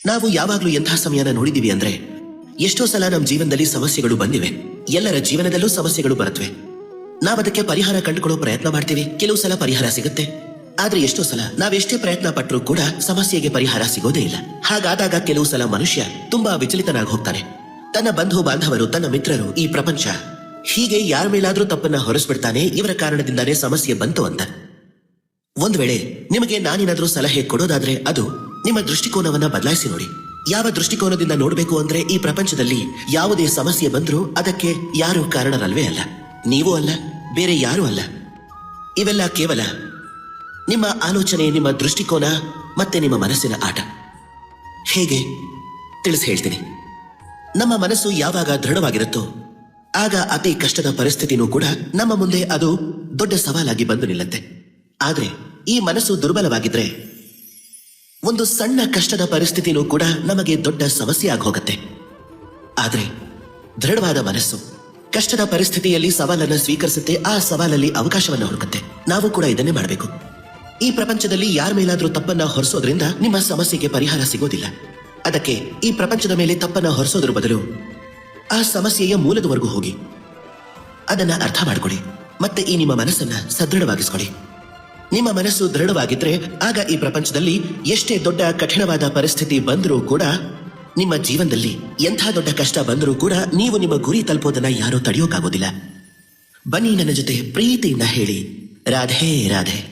ನಾವು ಯಾವಾಗ್ಲೂ ಎಂಥ ಸಮಯನ ನೋಡಿದೀವಿ ಅಂದ್ರೆ, ಎಷ್ಟೋ ಸಲ ನಮ್ಮ ಜೀವನದಲ್ಲಿ ಸಮಸ್ಯೆಗಳು ಬಂದಿವೆ. ಎಲ್ಲರ ಜೀವನದಲ್ಲೂ ಸಮಸ್ಯೆಗಳು ಬರುತ್ತವೆ. ನಾವದಕ್ಕೆ ಪರಿಹಾರ ಕಂಡುಕೊಳ್ಳೋ ಪ್ರಯತ್ನ ಮಾಡ್ತೀವಿ. ಕೆಲವು ಸಲ ಪರಿಹಾರ ಸಿಗುತ್ತೆ, ಆದ್ರೆ ಎಷ್ಟೋ ಸಲ ನಾವೆಷ್ಟೇ ಪ್ರಯತ್ನ ಪಟ್ಟರೂ ಕೂಡ ಸಮಸ್ಯೆಗೆ ಪರಿಹಾರ ಸಿಗೋದೇ ಇಲ್ಲ. ಹಾಗಾದಾಗ ಕೆಲವು ಸಲ ಮನುಷ್ಯ ತುಂಬಾ ವಿಚಲಿತನಾಗಿ ಹೋಗ್ತಾನೆ. ತನ್ನ ಬಂಧು ಬಾಂಧವರು, ತನ್ನ ಮಿತ್ರರು, ಈ ಪ್ರಪಂಚ ಹೀಗೆ ಯಾರ ಮೇಲಾದ್ರೂ ತಪ್ಪನ್ನ ಹೊರಸ್ಬಿಡ್ತಾನೆ. ಇವರ ಕಾರಣದಿಂದಾನೇ ಸಮಸ್ಯೆ ಬಂತು ಅಂತ. ಒಂದ್ ವೇಳೆ ನಿಮಗೆ ನಾನೇನಾದ್ರೂ ಸಲಹೆ ಕೊಡೋದಾದ್ರೆ ಅದು ನಿಮ್ಮ ದೃಷ್ಟಿಕೋನವನ್ನ ಬದಲಾಯಿಸಿ ನೋಡಿ. ಯಾವ ದೃಷ್ಟಿಕೋನದಿಂದ ನೋಡ್ಬೇಕು ಅಂದ್ರೆ, ಈ ಪ್ರಪಂಚದಲ್ಲಿ ಯಾವುದೇ ಸಮಸ್ಯೆ ಬಂದ್ರೂ ಅದಕ್ಕೆ ಯಾರು ಕಾರಣರಲ್ವೇ ಅಲ್ಲ. ನೀವೂ ಅಲ್ಲ, ಬೇರೆ ಯಾರೂ ಅಲ್ಲ. ಇವೆಲ್ಲ ಕೇವಲ ನಿಮ್ಮ ಆಲೋಚನೆ, ನಿಮ್ಮ ದೃಷ್ಟಿಕೋನ ಮತ್ತೆ ನಿಮ್ಮ ಮನಸ್ಸಿನ ಆಟ. ಹೇಗೆ ತಿಳಿಸಿ ಹೇಳ್ತೀನಿ. ನಮ್ಮ ಮನಸ್ಸು ಯಾವಾಗ ದೃಢವಾಗಿರುತ್ತೋ ಆಗ ಅತಿ ಕಷ್ಟದ ಪರಿಸ್ಥಿತಿನೂ ಕೂಡ ನಮ್ಮ ಮುಂದೆ ಅದು ದೊಡ್ಡ ಸವಾಲಾಗಿ ಬಂದು ನಿಲ್ಲತ್ತೆ. ಆದ್ರೆ ಈ ಮನಸ್ಸು ದುರ್ಬಲವಾಗಿದ್ರೆ ಒಂದು ಸಣ್ಣ ಕಷ್ಟದ ಪರಿಸ್ಥಿತಿನೂ ಕೂಡ ನಮಗೆ ದೊಡ್ಡ ಸಮಸ್ಯೆ ಆಗಿ ಹೋಗುತ್ತೆ. ಆದ್ರೆ ದೃಢವಾದ ಮನಸ್ಸು ಕಷ್ಟದ ಪರಿಸ್ಥಿತಿಯಲ್ಲಿ ಸವಾಲನ್ನ ಸ್ವೀಕರಿಸುತ್ತೆ, ಆ ಸವಾಲಲ್ಲಿ ಅವಕಾಶವನ್ನ ಹುಡುಕುತ್ತೆ. ನಾವು ಕೂಡ ಇದನ್ನೇ ಮಾಡಬೇಕು. ಈ ಪ್ರಪಂಚದಲ್ಲಿ ಯಾರ ಮೇಲಾದ್ರೂ ತಪ್ಪನ್ನ ಹೊರಿಸೋದ್ರಿಂದ ನಿಮ್ಮ ಸಮಸ್ಯೆಗೆ ಪರಿಹಾರ ಸಿಗೋದಿಲ್ಲ. ಅದಕ್ಕೆ ಈ ಪ್ರಪಂಚದ ಮೇಲೆ ತಪ್ಪನ್ನ ಹೊರಿಸೋದ್ರ ಬದಲು ಆ ಸಮಸ್ಯೆಯ ಮೂಲದವರೆಗೂ ಹೋಗಿ ಅದನ್ನ ಅರ್ಥ ಮಾಡ್ಕೊಳ್ಳಿ. ಮತ್ತೆ ಈ ನಿಮ್ಮ ಮನಸ್ಸನ್ನ ಸದೃಢವಾಗಿಸ್ಕೊಳ್ಳಿ. ನಿಮ್ಮ ಮನಸ್ಸು ದೃಢವಾಗಿದ್ರೆ ಆಗ ಈ ಪ್ರಪಂಚದಲ್ಲಿ ಎಷ್ಟೇ ದೊಡ್ಡ ಕಠಿಣವಾದ ಪರಿಸ್ಥಿತಿ ಬಂದರೂ ಕೂಡ, ನಿಮ್ಮ ಜೀವನದಲ್ಲಿ ಎಂಥ ದೊಡ್ಡ ಕಷ್ಟ ಬಂದರೂ ಕೂಡ ನೀವು ನಿಮ್ಮ ಗುರಿ ತಲುಪೋದನ್ನ ಯಾರೂ ತಡೆಯೋಕ್ಕಾಗೋದಿಲ್ಲ. ಬನ್ನಿ ನನ್ನ ಜೊತೆ ಪ್ರೀತಿಯಿಂದ ಹೇಳಿ, ರಾಧೇ ರಾಧೆ.